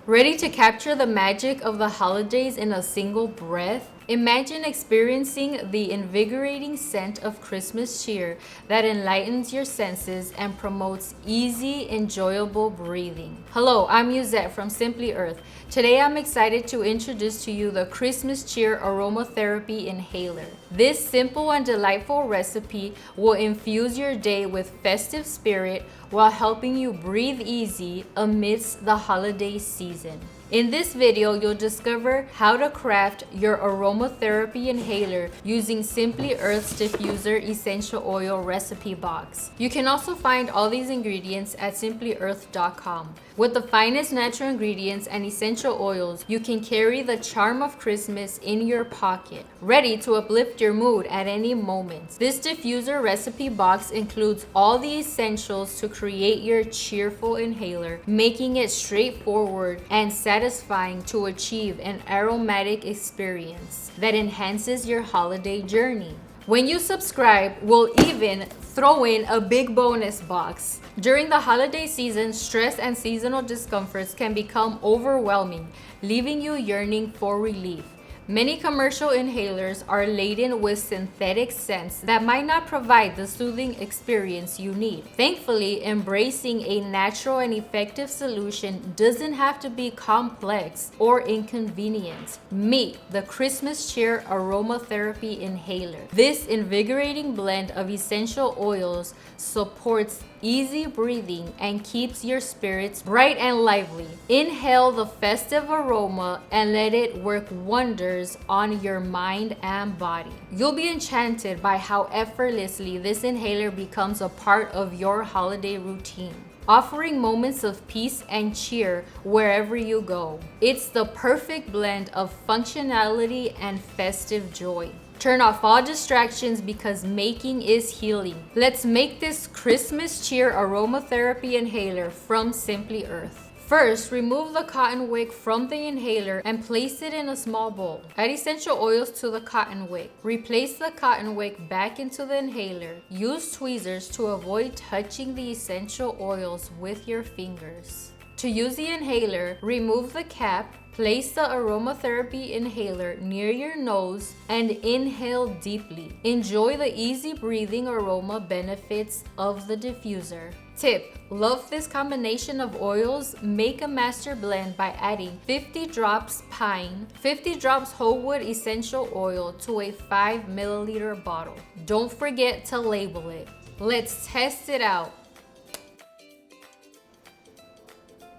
Ready to capture the magic of the holidays in a single breath? Imagine experiencing the invigorating scent of Christmas cheer that enlightens your senses and promotes easy, enjoyable breathing. Hello, I'm Yuzette from Simply Earth. Today I'm excited to introduce to you the Christmas Cheer Aromatherapy Inhaler. This simple and delightful recipe will infuse your day with festive spirit while helping you breathe easy amidst the holiday season. In this video, you'll discover how to craft your aromatherapy inhaler using Simply Earth's diffuser essential oil recipe box. You can also find all these ingredients at simplyearth.com. With the finest natural ingredients and essential oils, you can carry the charm of Christmas in your pocket, ready to uplift your mood at any moment. This diffuser recipe box includes all the essentials to create your cheerful inhaler, making it straightforward and satisfying to achieve an aromatic experience that enhances your holiday journey. When you subscribe, we'll even throw in a big bonus box. During the holiday season, stress and seasonal discomforts can become overwhelming, leaving you yearning for relief. Many commercial inhalers are laden with synthetic scents that might not provide the soothing experience you need. Thankfully, embracing a natural and effective solution doesn't have to be complex or inconvenient. Meet the Christmas Cheer Aromatherapy Inhaler. This invigorating blend of essential oils supports easy breathing and keeps your spirits bright and lively. Inhale the festive aroma and let it work wonders on your mind and body. You'll be enchanted by how effortlessly this inhaler becomes a part of your holiday routine, offering moments of peace and cheer wherever you go. It's the perfect blend of functionality and festive joy. Turn off all distractions because making is healing. Let's make this Christmas Cheer Aromatherapy Inhaler from Simply Earth. First, remove the cotton wick from the inhaler and place it in a small bowl. Add essential oils to the cotton wick. Replace the cotton wick back into the inhaler. Use tweezers to avoid touching the essential oils with your fingers. To use the inhaler, remove the cap, place the aromatherapy inhaler near your nose, and inhale deeply. Enjoy the easy breathing aroma benefits of the diffuser. Tip: love this combination of oils? Make a master blend by adding 50 drops pine, 50 drops whole wood essential oil to a 5 milliliter bottle. Don't forget to label it. Let's test it out.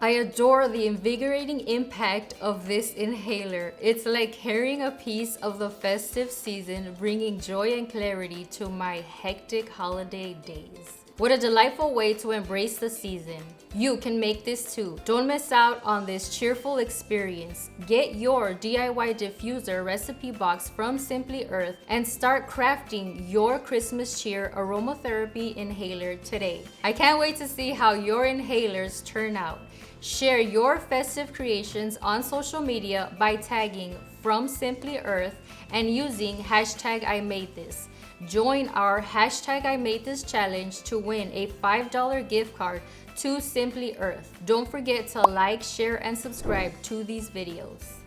I adore the invigorating impact of this inhaler. It's like carrying a piece of the festive season, bringing joy and clarity to my hectic holiday days. What a delightful way to embrace the season. You can make this too. Don't miss out on this cheerful experience. Get your DIY diffuser recipe box from Simply Earth and start crafting your Christmas cheer aromatherapy inhaler today. I can't wait to see how your inhalers turn out. Share your festive creations on social media by tagging From Simply Earth and using hashtag #IMadeThis. Join our hashtag #IMadeThis challenge to win a $5 gift card to Simply Earth. Don't forget to like, share, and subscribe to these videos.